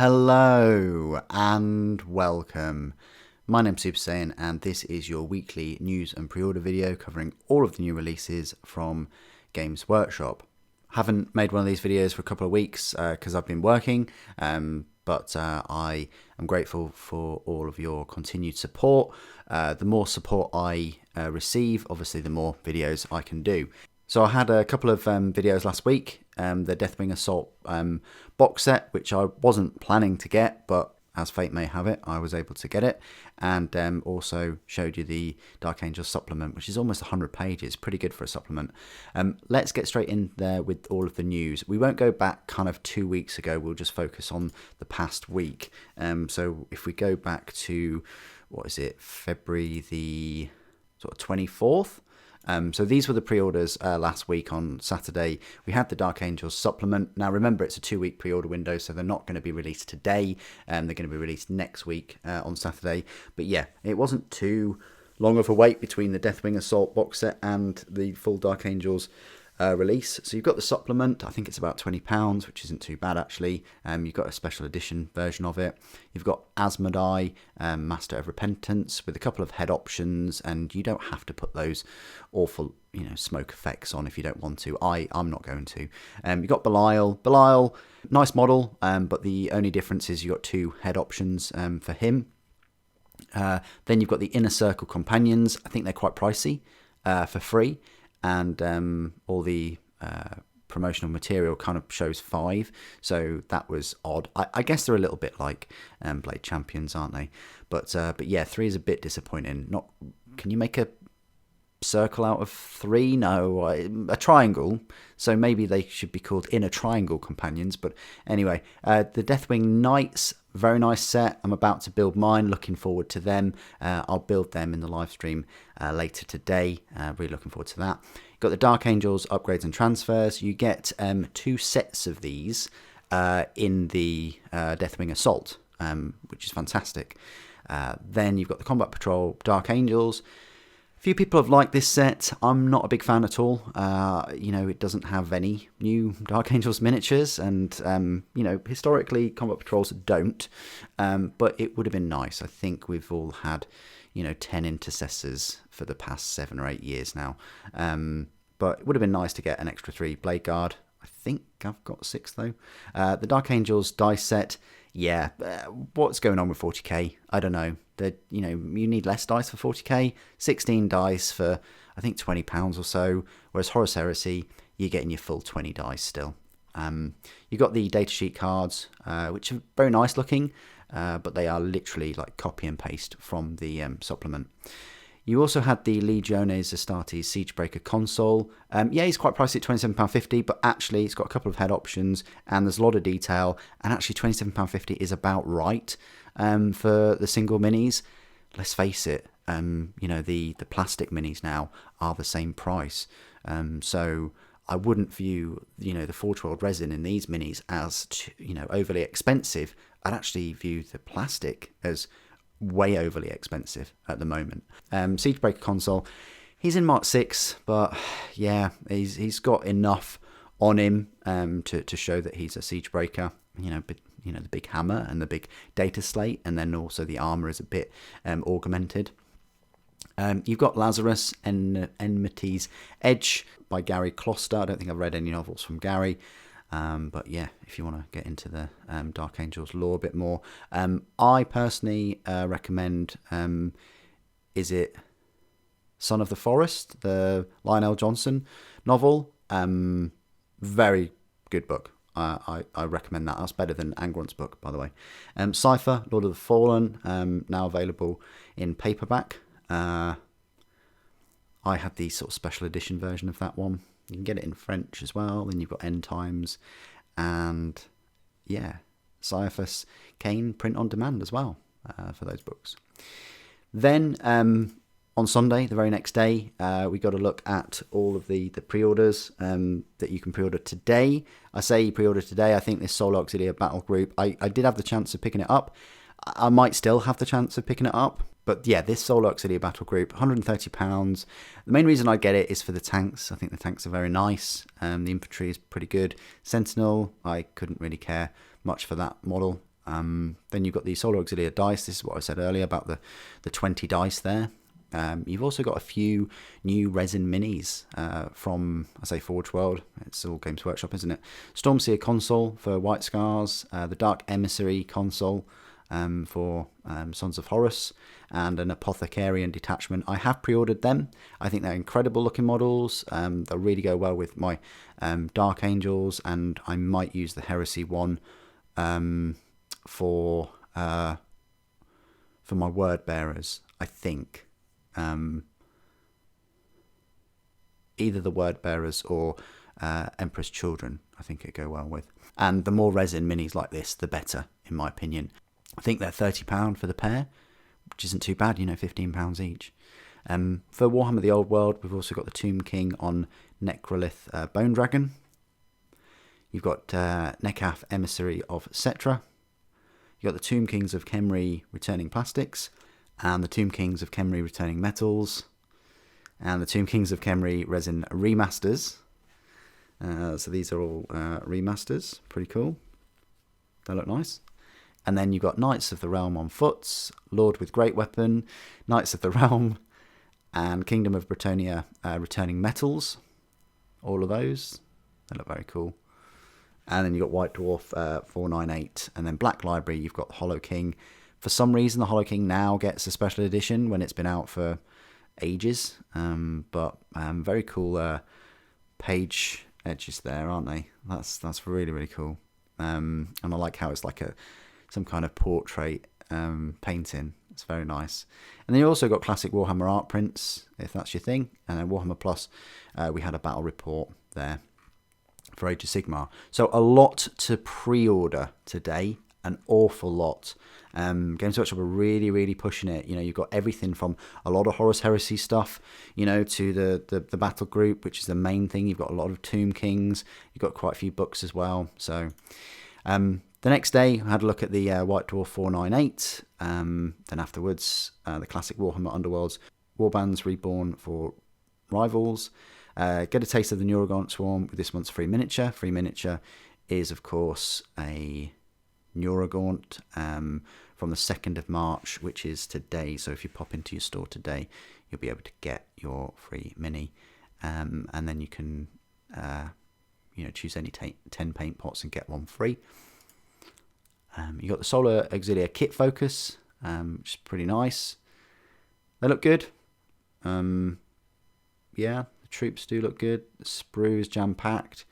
Hello and welcome. My name's Super Saiyan and this is your weekly news and pre-order video covering all of the new releases from Games Workshop. Haven't made one of these videos for a couple of weeks because I've been working, but I am grateful for all of your continued support. The more support I receive, obviously the more videos I can do. So I had a couple of videos last week, the Deathwing Assault box set, which I wasn't planning to get, but as fate may have it, I was able to get it, and also showed you the Dark Angels supplement, which is almost 100 pages, pretty good for a supplement. Let's get straight in there with all of the news. We won't go back kind of 2 weeks ago, we'll just focus on the past week. So if we go back to, what is it, February the sort of 24th, so these were the pre-orders last week on Saturday. We had the Dark Angels supplement. Now remember, it's a 2-week pre-order window, so they're not going to be released today. They're going to be released next week on Saturday. But yeah, it wasn't too long of a wait between the Deathwing Assault box set and the full Dark Angels release. So you've got the supplement. I think it's about £20, which isn't too bad actually. You've got a special edition version of it. You've got Asmodai, Master of Repentance, with a couple of head options, and you don't have to put those awful, smoke effects on if you don't want to. I'm not going to. You've got Belial, nice model, but the only difference is you've got 2 head options for him. Then you've got the Inner Circle companions. I think they're quite pricey for free. And all the promotional material kind of shows 5, so that was odd. I guess they're a little bit like Blade Champions, aren't they? But yeah, 3 is a bit disappointing. Can you make a circle out of 3? No, a triangle. So maybe they should be called Inner Triangle Companions. But anyway, the Deathwing Knights, very nice set. I'm about to build mine. Looking forward to them. I'll build them in the live stream later today. Really looking forward to that. Got the Dark Angels upgrades and transfers. You get 2 sets of these in the Deathwing Assault, which is fantastic. Then you've got the Combat Patrol Dark Angels. Few people have liked this set. I'm not a big fan at all. It doesn't have any new Dark Angels miniatures, and historically Combat Patrols don't. But it would have been nice. I think we've all had 10 intercessors for the past 7 or 8 years now. But it would have been nice to get an extra 3 Blade Guard. I think I've got 6 though. The Dark Angels dice set. Yeah, what's going on with 40k? I don't know. You need less dice for 40k. 16 dice for I think £20 or so. Whereas Horus Heresy, you're getting your full 20 dice still. You got the datasheet cards, which are very nice looking, but they are literally like copy and paste from the supplement. You also had the Legiones Astartes Siegebreaker console. Yeah, he's quite pricey at £27.50, but actually it's got a couple of head options and there's a lot of detail, and actually £27.50 is about right for the single minis. Let's face it, the plastic minis now are the same price. So I wouldn't view, the Forge World resin in these minis as, overly expensive. I'd actually view the plastic as way overly expensive at the moment. Siegebreaker console, he's in Mark 6, but yeah, he's got enough on him to show that he's a Siegebreaker. The big hammer and the big data slate, and then also the armor is a bit augmented. You've got Lazarus and Enmity's Edge by Gary Kloster. I don't think I've read any novels from Gary. But yeah, if you want to get into the Dark Angels lore a bit more, I personally recommend, is it Son of the Forest, the Lionel Johnson novel? Very good book. I recommend that. That's better than Angron's book, by the way. Cypher, Lord of the Fallen, now available in paperback. I had the sort of special edition version of that one. You can get it in French as well. Then you've got End Times, and yeah, Caiaphas Cain print on demand as well for those books. Then on Sunday, the very next day, we got a look at all of the pre-orders that you can pre-order today. I say pre-order today. I think this Solar Auxilia battle group, I did have the chance of picking it up. I might still have the chance of picking it up. But yeah, this Solar Auxilia battle group, £130. The main reason I get it is for the tanks. I think the tanks are very nice. The infantry is pretty good. Sentinel, I couldn't really care much for that model. Then you've got the Solar Auxilia dice. This is what I said earlier about the 20 dice there. You've also got a few new resin minis from, I say, Forge World. It's all Games Workshop, isn't it? Stormseer console for White Scars, the Dark Emissary console for Sons of Horus, and an Apothecarian detachment. I have pre-ordered them. I think they're incredible looking models. They'll really go well with my Dark Angels, and I might use the Heresy one for my Word Bearers, I think. Either the Word Bearers or Emperor's Children, I think it'd go well with. And the more resin minis like this, the better, in my opinion. I think they're £30 for the pair, which isn't too bad, £15 each. For Warhammer the Old World, we've also got the Tomb King on Necrolith Bone Dragon. You've got Nekaf Emissary of Cetra. You've got the Tomb Kings of Khemri returning plastics, and the Tomb Kings of Khemri returning metals, and the Tomb Kings of Khemri resin remasters. So these are all remasters. Pretty cool. They look nice. And then you've got Knights of the Realm on foot, Lord with Great Weapon, Knights of the Realm, and Kingdom of Bretonia returning metals. All of those. They look very cool. And then you've got White Dwarf 498. And then Black Library, you've got the Hollow King. For some reason, the Hollow King now gets a special edition when it's been out for ages. But very cool page edges there, aren't they? That's really, really cool. And I like how it's like some kind of portrait painting. It's very nice. And then you also got classic Warhammer art prints, if that's your thing. And then Warhammer Plus, we had a battle report there for Age of Sigmar. So a lot to pre-order today, an awful lot. Games Workshop are really, really pushing it. You've got everything from a lot of Horus Heresy stuff, to the battle group, which is the main thing. You've got a lot of Tomb Kings. You've got quite a few books as well. So the next day, I had a look at the White Dwarf 498. Then afterwards, the classic Warhammer Underworlds Warbands Reborn for Rivals. Get a taste of the Neurogaunt Swarm with this month's free miniature. Free miniature is, of course, a Neurogaunt from the 2nd of March, which is today. So if you pop into your store today, you'll be able to get your free mini. And then you can choose any 10 paint pots and get one free. You got the Solar Auxilia Kit Focus, which is pretty nice. They look good. Yeah, the troops do look good. The sprue is jam-packed.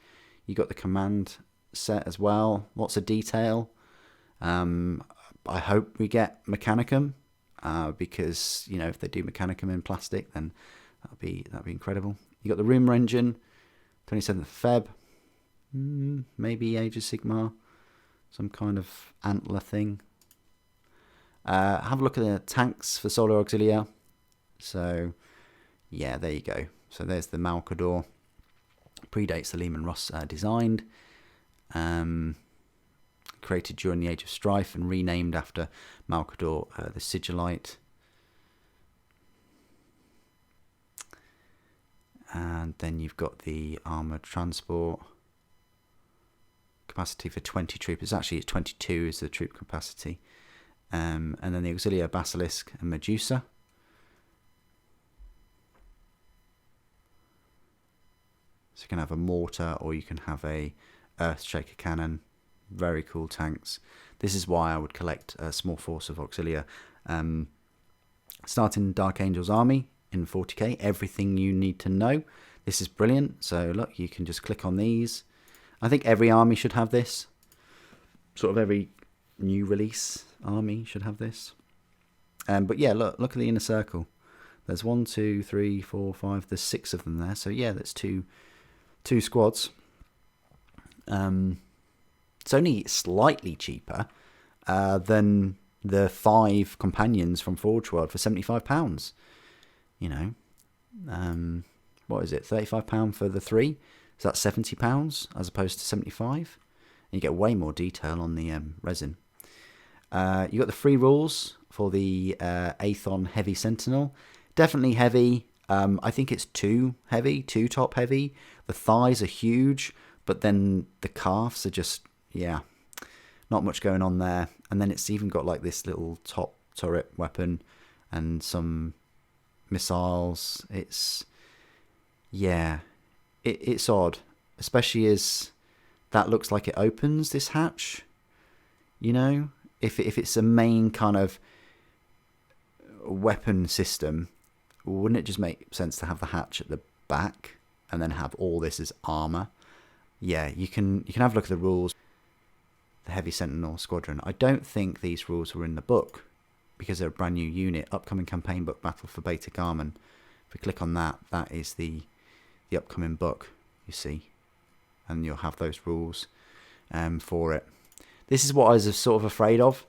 You got the command set as well. Lots of detail. I hope we get Mechanicum, because if they do Mechanicum in plastic, then that'd be incredible. You got the Rumour Engine, 27th of Feb. Maybe Age of Sigmar, some kind of antler thing. Have a look at the tanks for Solar Auxilia. So yeah, there you go. So there's the Malcador. Predates the Lehman Russ designed. Created during the Age of Strife and renamed after Malcador the Sigillite. And then you've got the Armoured Transport. Capacity for 20 troopers. Actually, it's 22 is the troop capacity. And then the Auxilia Basilisk and Medusa. So you can have a mortar or you can have a Earthshaker cannon. Very cool tanks. This is why I would collect a small force of Auxilia. Starting Dark Angel's army in 40k. Everything you need to know. This is brilliant. So look, you can just click on these. I think every army should have this. Sort of every new release army should have this. But yeah, look at the inner circle. There's 1, 2, 3, 4, 5. There's 6 of them there. So yeah, that's two squads. It's only slightly cheaper than the 5 companions from Forge World for £75. What is it? £35 for the 3. So that's £70 as opposed to £75. And you get way more detail on the resin. You got the free rules for the Aethon Heavy Sentinel. Definitely heavy. I think it's too heavy, too top heavy. The thighs are huge, but then the calves are just, yeah. not much going on there. And then it's even got like this little top turret weapon and some missiles. It's it's odd, especially as that looks like it opens this hatch. You know, if it's a main kind of weapon system, wouldn't it just make sense to have the hatch at the back and then have all this as armor? Yeah, you can have a look at the rules. The Heavy Sentinel Squadron. I don't think these rules were in the book because they're a brand new unit. Upcoming campaign book, Battle for Beta Garmin. If we click on that, that is the upcoming book, you see, and you'll have those rules for it. This is what I was sort of afraid of,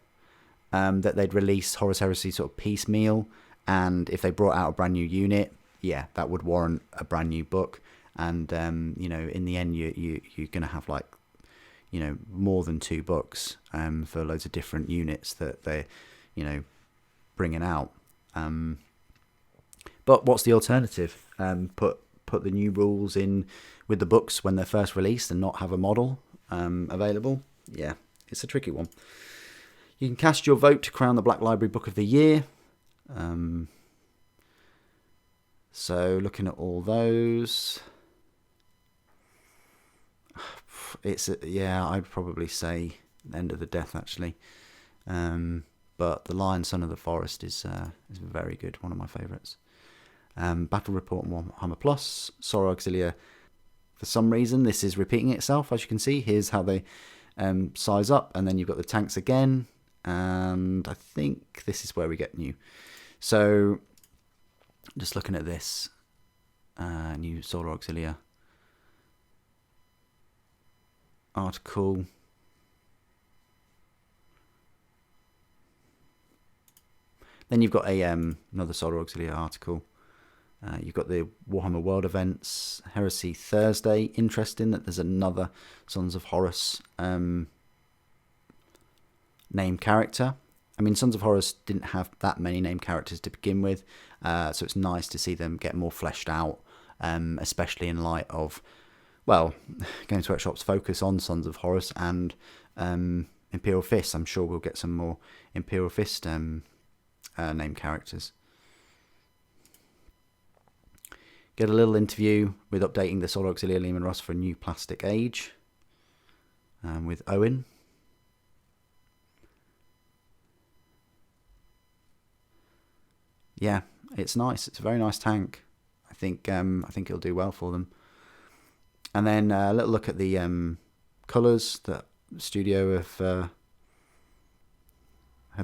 that they'd release Horus Heresy sort of piecemeal, and if they brought out a brand new unit, yeah, that would warrant a brand new book. And you know, in the end, you're going to have like, you know, more than 2 books for loads of different units that they're, you know, bringing out. But what's the alternative? Put the new rules in with the books when they're first released and not have a model available? Yeah, it's a tricky one. You can cast your vote to crown the Black Library Book of the Year. So looking at all those, I'd probably say End of the Death actually. But the Lion Son of the Forest is very good, one of my favourites. Battle Report and Warhammer Plus, Sora Auxilia. For some reason, this is repeating itself, as you can see. Here's how they size up, and then you've got the tanks again, and I think this is where we get new. So, just looking at this, new Sora Auxilia article. Then you've got a another Sora Auxilia article. You've got the Warhammer World events, Heresy Thursday. Interesting that there's another Sons of Horus named character. I mean, Sons of Horus didn't have that many named characters to begin with, so it's nice to see them get more fleshed out, especially in light of, well, Games Workshop's focus on Sons of Horus and Imperial Fist. I'm sure we'll get some more Imperial Fist named characters. Get a little interview with updating the Sora Auxilia Leman Russ for a new Plastic Age with Owen. Yeah, it's nice. It's a very nice tank. I think it'll do well for them. And then a little look at the colours that the studio have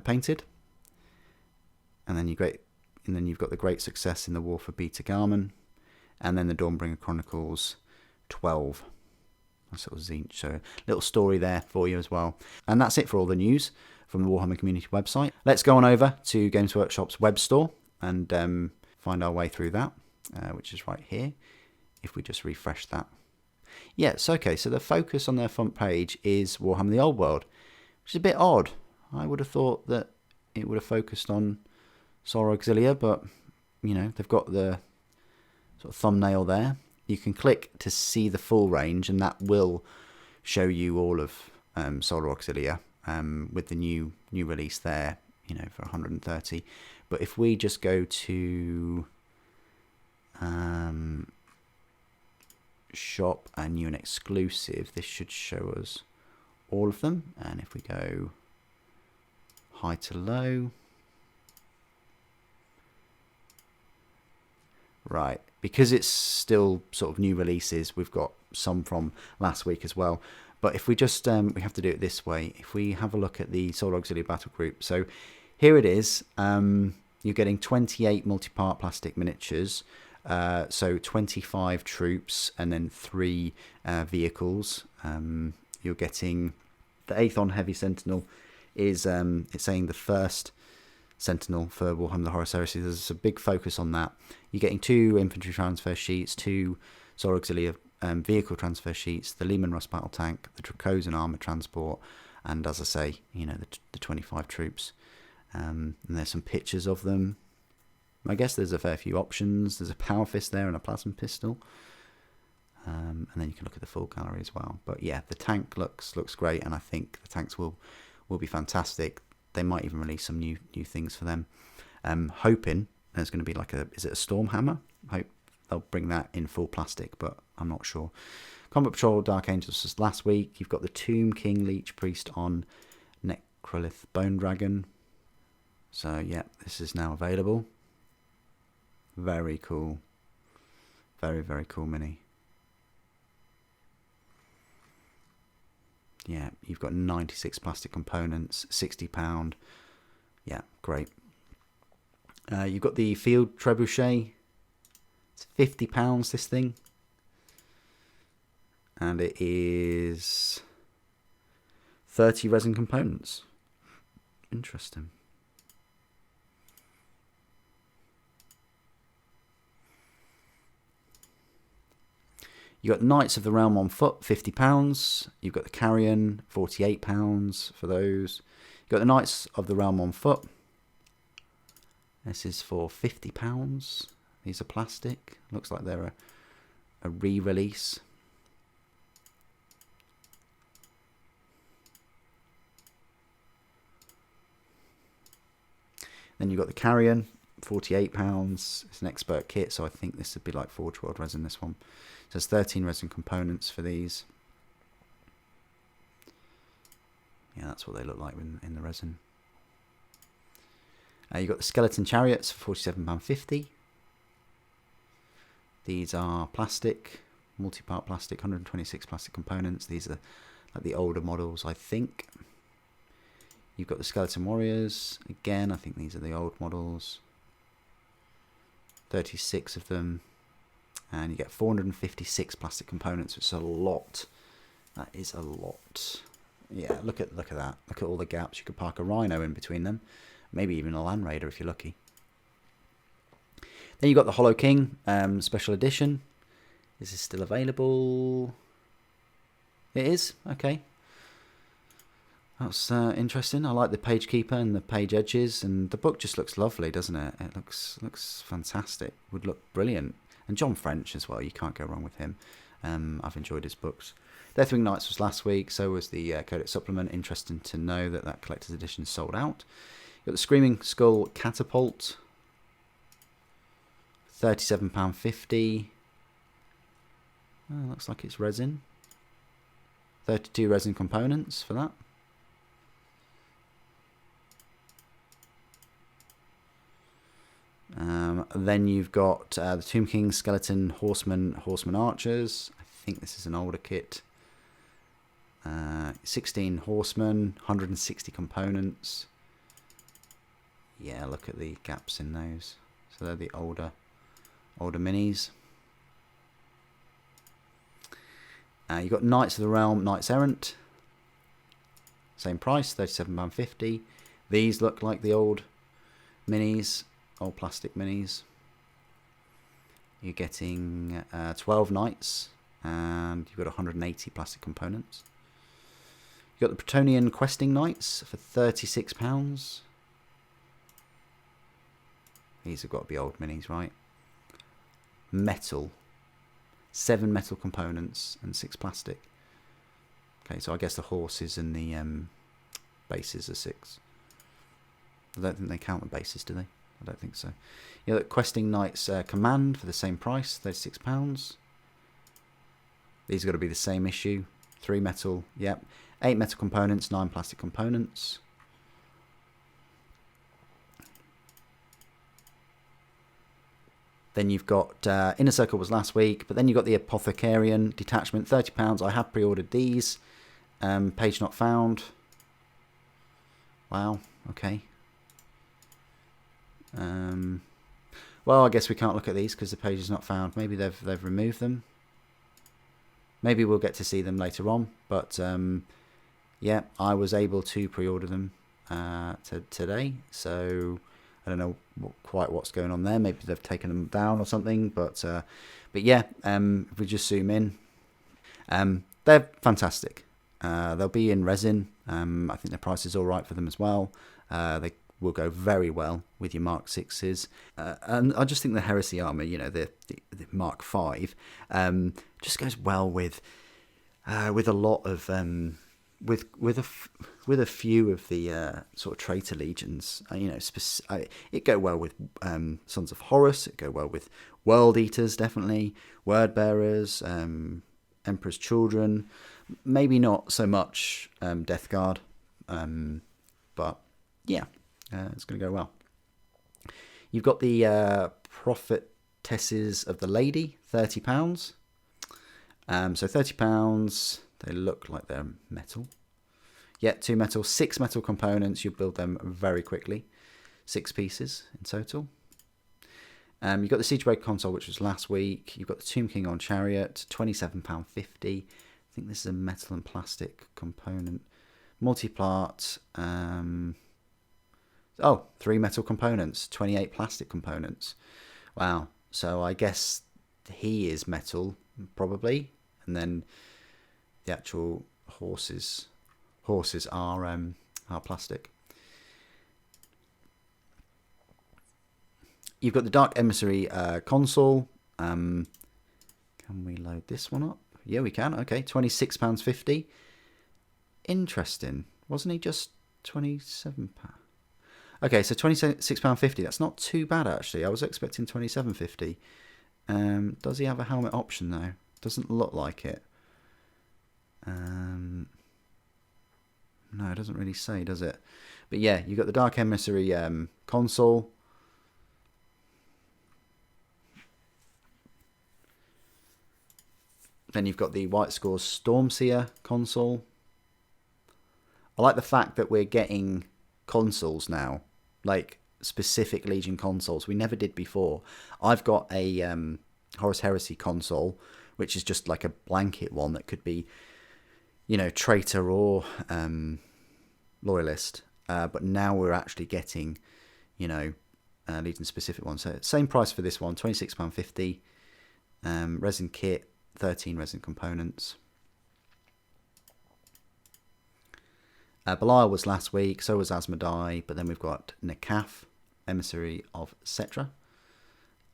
painted. And then you've got the great success in the War for Beta Garmin. And then the Dawnbringer Chronicles 12. That's sort of Zinch. So a little story there for you as well. And that's it for all the news from the Warhammer community website. Let's go on over to Games Workshop's web store and find our way through that, which is right here. If we just refresh that. Yes, okay, so the focus on their front page is Warhammer the Old World, which is a bit odd. I would have thought that it would have focused on Sora Auxilia, but, you know, they've got the sort of thumbnail there. You can click to see the full range, and that will show you all of Sora Auxilia with the new release there, you know, for 130. But if we just go to shop and new and exclusive, this should show us all of them. And if we go high to low, right, because it's still sort of new releases, we've got some from last week as well. But if we just we have to do it this way. If we have a look at the Sora Auxilia battle group, so here it is. You're getting 28 multi-part plastic miniatures, so 25 troops and then 3 vehicles. You're getting the Aethon Heavy Sentinel is it's saying the first Sentinel for Warhammer the Horus Heresy. There's a big focus on that. You're getting 2 infantry transfer sheets, 2 Sora Auxilia vehicle transfer sheets, the Leman Russ battle tank, the Dracosan armor transport, and as I say, you know, the 25 troops. And there's some pictures of them. I guess there's a fair few options. There's a power fist there and a plasma pistol. and then you can look at the full gallery as well. But yeah, the tank looks great, and I think the tanks will be fantastic. They might even release some new things for them. Hoping there's going to be like is it a storm hammer? I hope they'll bring that in full plastic, but I'm not sure. Combat Patrol Dark Angels was last week. You've got the Tomb King Leech Priest on Necrolith Bone Dragon. So yeah, this is now available. Very cool. Very, very cool mini. Yeah, you've got 96 plastic components, £60. Yeah, great. You've got the Field Trebuchet. It's £50, this thing. And it is 30 resin components. Interesting. You've got Knights of the Realm on foot, £50. You've got the Carrion, £48 for those. You've got the Knights of the Realm on foot. This is for £50. These are plastic. Looks like they're a re-release. Then you've got the Carrion, £48. It's an expert kit, so I think this would be like Forge World resin, this one. So there's 13 resin components for these. Yeah, that's what they look like in the resin. You've got the Skeleton Chariots for £47.50. These are plastic, multi-part plastic, 126 plastic components. These are like the older models, I think. You've got the Skeleton Warriors. Again, I think these are the old models. 36 of them. And you get 456 plastic components, which is a lot. That is a lot. Yeah, look at that. Look at all the gaps. You could park a Rhino in between them. Maybe even a Land Raider if you're lucky. Then you've got the Hollow King Special Edition. Is this still available? It is? Okay. That's interesting. I like the page keeper and the page edges, and the book just looks lovely, doesn't it? It looks fantastic. Would look brilliant. And John French as well. You can't go wrong with him. I've enjoyed his books. Deathwing Knights was last week. So was the Codex Supplement. Interesting to know that collector's edition is sold out. You've got the Screaming Skull Catapult. £37.50. Oh, looks like it's resin. 32 resin components for that. Then you've got the Tomb King Skeleton Horseman Archers. I think this is an older kit. 16 horsemen, 160 components. Yeah, look at the gaps in those. So they're the older minis. You've got Knights of the Realm, Knights Errant. Same price, £37.50. These look like the old minis, old plastic minis. You're getting 12 Knights, and you've got 180 plastic components. You've got the Bretonnian Questing Knights for £36. These have got to be old minis, right? Metal. 7 metal components and 6 plastic. Okay, so I guess the horses and the bases are 6. I don't think they count the bases, do they? I don't think so. You know, Questing Knights Command for the same price, £36. These have got to be the same issue. 3 metal, yep. 8 metal components, 9 plastic components. Then you've got Inner Circle was last week, but then you've got the Apothecarian Detachment, £30. I have pre-ordered these. Page not found. Wow, okay. Well, I guess we can't look at these because the page is not found. Maybe they've removed them. Maybe we'll get to see them later on. But yeah, I was able to pre-order them today. So I don't know quite what's going on there. Maybe they've taken them down or something. But yeah, if we just zoom in, they're fantastic. They'll be in resin. I think the price is all right for them as well. They will go very well with your Mark 6s. And I just think the Heresy armor, you know, the Mark 5, just goes well with a lot of with a few of the sort of traitor legions. You know, it go well with Sons of Horus. It go well with World Eaters, definitely Word Bearers, Emperor's Children. Maybe not so much Death Guard, but yeah, it's going to go well. You've got the Prophetesses of the Lady, £30. So £30. They look like they're metal. Yeah, 2 metal, 6 metal components. You build them very quickly. 6 pieces in total. You've got the Siegebreaker console, which was last week. You've got the Tomb King on Chariot, £27.50. I think this is a metal and plastic component. Multi-part. 3 metal components, 28 plastic components. Wow. So I guess he is metal, probably. And then the actual horses are plastic. You've got the Dark Emissary console. Can we load this one up? Yeah, we can. Okay, £26.50. Interesting. Wasn't he just £27? Okay, so £26.50. That's not too bad, actually. I was expecting £27.50. Does he have a helmet option, though? Doesn't look like it. No, it doesn't really say, does it? But yeah, you've got the Dark Emissary console. Then you've got the White Scores Stormseer console. I like the fact that we're getting consoles now, like specific Legion consoles. We never did before. I've got a Horus Heresy console, which is just like a blanket one that could be, you know, traitor or loyalist. But now we're actually getting, you know, Legion specific ones. So same price for this one, £26.50. Resin kit, 13 resin components. Belial was last week, so was Asmodai, but then we've got Nekaf, Emissary of Cetra.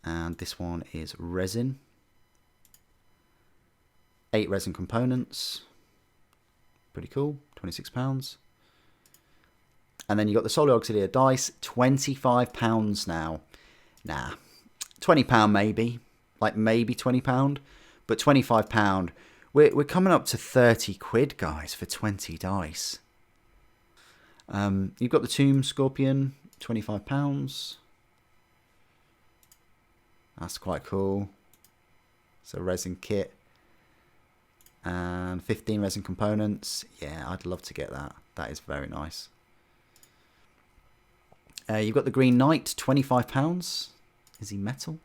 And this one is resin. 8 resin components. Pretty cool, £26. And then you got the Solar Auxilia dice, £25 now. Nah, £20 maybe, like maybe £20, but £25. We're coming up to 30 quid, guys, for 20 dice. You've got the Tomb Scorpion, £25. That's quite cool. It's a resin kit. And 15 resin components. Yeah, I'd love to get that. That is very nice. You've got the Green Knight, £25. Is he metal?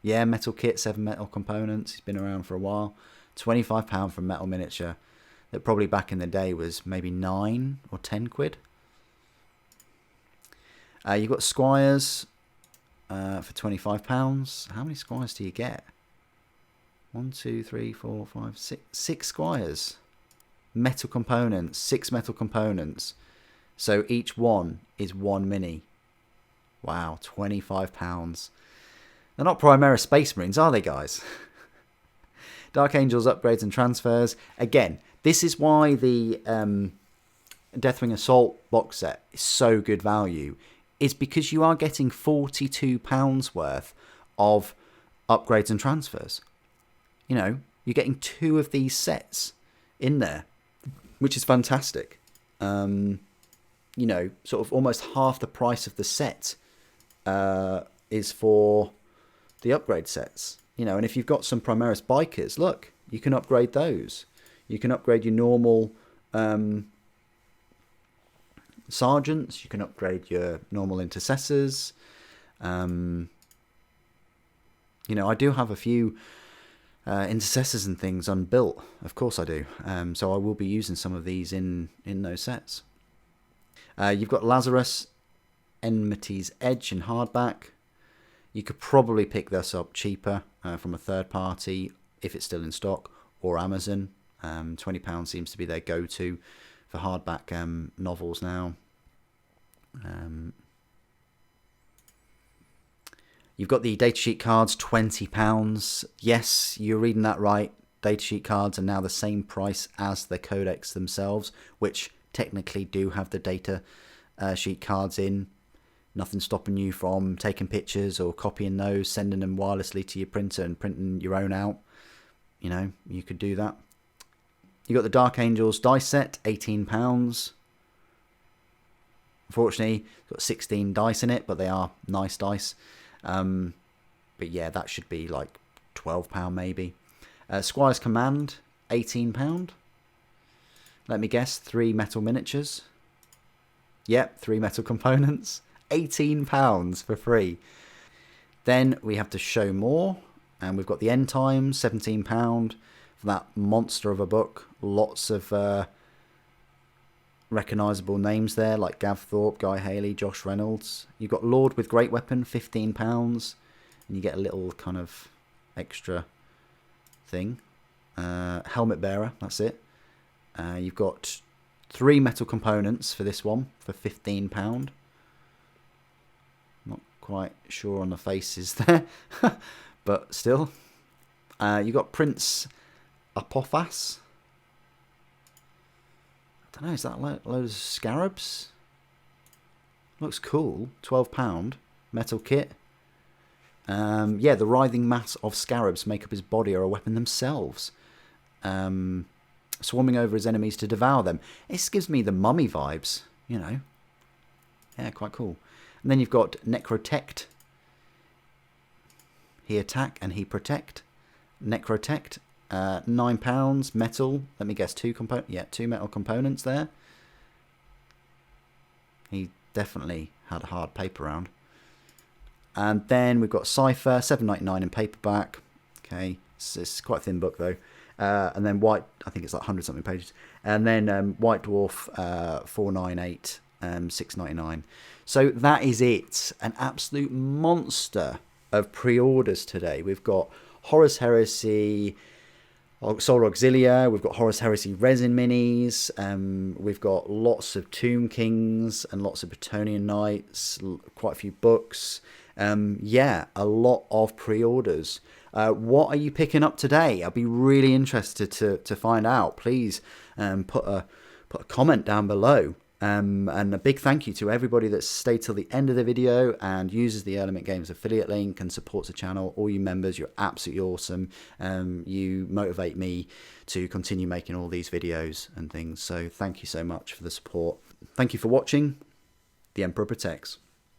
Yeah, metal kit, 7 metal components. He's been around for a while. £25 for metal miniature. That probably back in the day was maybe 9 or 10 quid. You've got Squires for £25. How many Squires do you get? 1, 2, 3, 4, 5, 6. 6 Squires. Metal components. 6 metal components. So each one is 1 mini. Wow, £25. They're not Primera Space Marines, are they, guys? Dark Angels upgrades and transfers. Again, this is why the Deathwing Assault box set is so good value. Is because you are getting £42 worth of upgrades and transfers. You know, you're getting 2 of these sets in there, which is fantastic. You know, sort of almost half the price of the set is for the upgrade sets. You know, and if you've got some Primaris bikers, look, you can upgrade those. You can upgrade your normal sergeants. You can upgrade your normal intercessors. You know, I do have a few intercessors and things unbuilt. Of course I do. So I will be using some of these in those sets. You've got Lazarus, Enmity's Edge in hardback. You could probably pick this up cheaper from a third party if it's still in stock, or Amazon. £20 seems to be their go-to for hardback novels now. You've got the datasheet cards, £20. Yes, you're reading that right. Datasheet cards are now the same price as the codex themselves, which technically do have the data sheet cards in. Nothing stopping you from taking pictures or copying those, sending them wirelessly to your printer and printing your own out. You know, you could do that. You got the Dark Angels dice set, £18. Unfortunately, it's got 16 dice in it, but they are nice dice. But yeah, that should be like £12 maybe. Squire's Command, £18. Let me guess, 3 metal miniatures. Yep, 3 metal components. £18 for free. Then we have to show more, and we've got the End Times, £17 for that monster of a book. Lots of recognisable names there, like Gav Thorpe, Guy Haley, Josh Reynolds. You've got Lord with Great Weapon, £15, and you get a little kind of extra thing. Helmet Bearer, that's it. You've got 3 metal components for this one for £15. Not quite sure on the faces there, but still. You've got Prince Apophas. I don't know, is that loads of scarabs? Looks cool. £12 metal kit. Yeah, the writhing mass of scarabs make up his body or a weapon themselves, swarming over his enemies to devour them. This gives me the Mummy vibes, you know. Yeah, quite cool. And then you've got Necrotect. He attack and he protect. Necrotect. £9 metal. Let me guess, 2 metal components there. He definitely had a hard paper round. And then we've got Cypher, $7.99 in paperback. Okay, it's quite a thin book though. And then White, I think it's like 100 something pages. And then White Dwarf, $4.98, $6.99. So that is it. An absolute monster of pre-orders today. We've got Horus Heresy, Solar Auxilia, we've got Horus Heresy resin minis, we've got lots of Tomb Kings and lots of Bretonnian Knights, quite a few books. Yeah, a lot of pre-orders. What are you picking up today? I'll be really interested to find out. Please put a comment down below. And a big thank you to everybody that stayed till the end of the video and uses the Element Games affiliate link and supports the channel. All you members, you're absolutely awesome. You motivate me to continue making all these videos and things. So thank you so much for the support. Thank you for watching. The Emperor Protects.